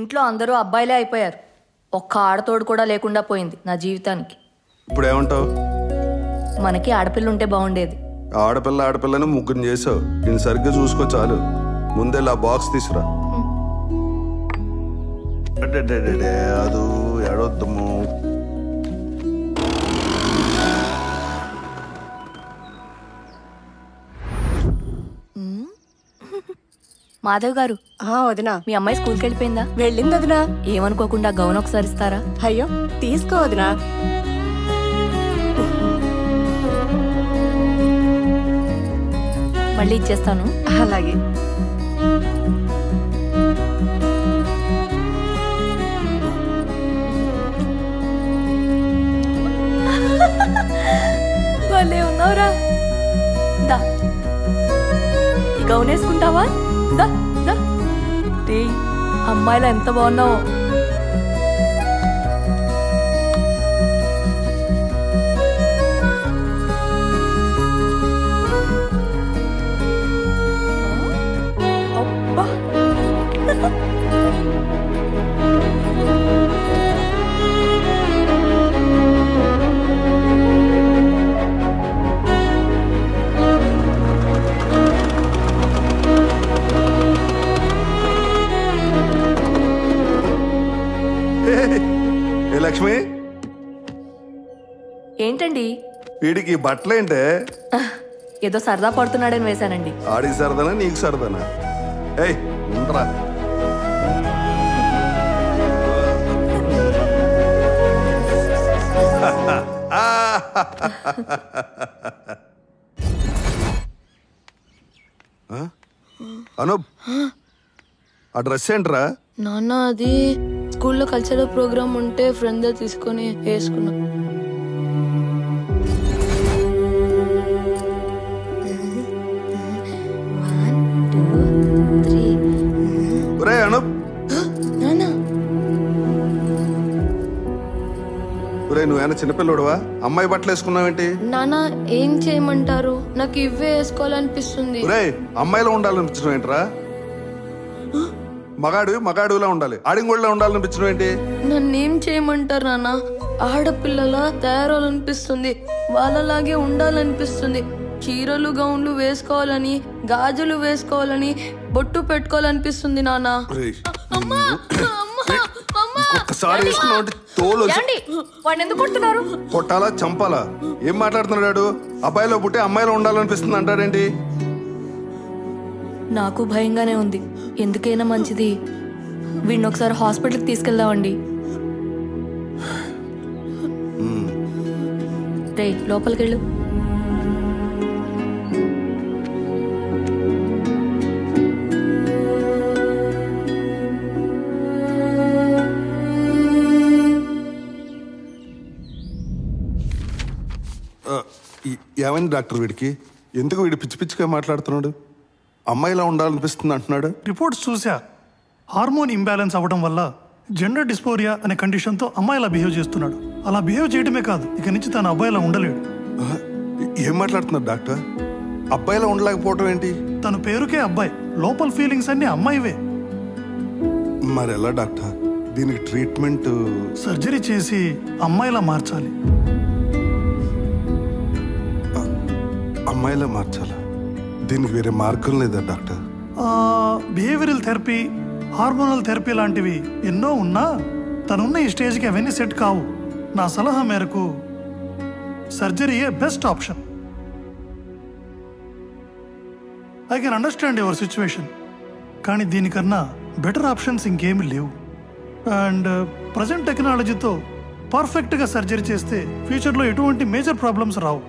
ఇంట్లో అందరూ అబ్బాయిలే అయిపోయారు. ఒక్క ఆడతోడు కూడా లేకుండా పోయింది నా జీవితానికి. ఇప్పుడు ఏమంటావు? మనకి ఆడపిల్ల ఉంటే బాగుండేది. ఆడపిల్లని ముగ్గురు చేసావు. నేను సరిగ్గా చూసుకో చాలు. ముందే ఆ బాక్స్ తీసురా. అది ఏడొద్దాము. మాధవ్ గారు. వదినా, మీ అమ్మాయి స్కూల్కి వెళ్ళిపోయిందా? వెళ్ళింది వదినా. ఏమనుకోకుండా గౌన్ ఒకసారి ఇస్తారా? అయ్యో తీసుకో వదినా. మళ్ళీ ఇచ్చేస్తాను. అలాగే. భలే ఉన్నావురా. దా ఈ గౌన్ వేసుకుంటావా? దా దా. అమ్మాయిలా ఎంత బాగున్నావు. అబ్బా లక్ష్మి, ఏంటండి వీడికి బట్టలేంటే? ఏదో సరదా పడుతున్నాడని వేశానండి. ఆడికి సరదానా నీకు సరదానా? ఏయ్ ఉండరా. అనూప్, ఆ డ్రెస్ ఏంట్రా? నాన్న అది స్కూల్లో కల్చరల్ ప్రోగ్రామ్ ఉంటే ఫ్రెండ్ తీసుకొని వేసుకున్నా. నువ్వేనా చిన్నపిల్లడువా? అమ్మాయి బట్టలు వేసుకున్నావేంటి? నాన్న ఏం చేయమంటారు? నాకు ఇవే వేసుకోవాలనిపిస్తుంది. అమ్మాయిలో ఉండాలనిపించడం ఏంట్రా? మగాడులా ఉండాలి, ఆడింగోళ్ళ ఉండాలనిపించడం ఏంటి? నన్నేం చేయమంటారు నాన్న? ఆడపిల్లలా తయారవ్వాలనిపిస్తుంది, వాళ్ళలాగే ఉండాలనిపిస్తుంది. చీరలు గౌన్లు వేసుకోవాలని, గాజులు వేసుకోవాలని, బొట్టు పెట్టుకోవాలనిపిస్తుంది నాన్న. కొట్టాలా చంపాలా? ఏం మాట్లాడుతున్నాడు? అబ్బాయిలో పుట్టి అమ్మాయిలో ఉండాలనిపిస్తుంది అంటాడేంటి? నాకు భయంగానే ఉంది. ఎందుకైనా మంచిది వీడిని ఒకసారి హాస్పిటల్కి తీసుకెళ్దామండి. రే లోపలికి వెళ్ళు. ఏమైంది డాక్టర్ వీడికి? ఎందుకు వీడు పిచ్చి పిచ్చిగా మాట్లాడుతున్నాడు? అమ్మాయిలా ఉండాలనిపిస్తుంది అంటున్నాడు. రిపోర్ట్స్ చూసా. హార్మోన్ ఇంబ్యాలెన్స్ అవ్వడం వల్ల జెండర్ డిస్పోరియా అనే కండిషన్తో అమ్మాయిలా బిహేవ్ చేస్తున్నాడు. అలా బిహేవ్ చేయడమే కాదు, ఇక నుంచి తన అబ్బాయిలా ఉండలేడు. ఏం మాట్లాడుతున్నాడు డాక్టర్? అబ్బాయిలా ఉండలేకపోవడం ఏంటి? తన పేరుకే అబ్బాయి, లోపల ఫీలింగ్స్ అన్ని అమ్మాయివే. మరి ఎలా డాక్టర్? దీనికి ట్రీట్మెంట్? సర్జరీ చేసి అమ్మాయిలా మార్చాలి. అమ్మాయిలా మార్చాలా? దీనికి వేరే మార్గం లేదా doctor? Behavioural therapy, hormonal therapy లాంటివి ఎన్నో ఉన్నా తనున్న ఈ స్టేజ్కి అవన్నీ సెట్ కావు. నా సలహా మేరకు సర్జరీయే best option. I can understand your situation, కానీ దీనికన్నా బెటర్ ఆప్షన్స్ ఇంకేమీ లేవు. అండ్ ప్రజెంట్ టెక్నాలజీతో పర్ఫెక్ట్గా సర్జరీ చేస్తే ఫ్యూచర్లో ఎటువంటి మేజర్ ప్రాబ్లమ్స్ రావు.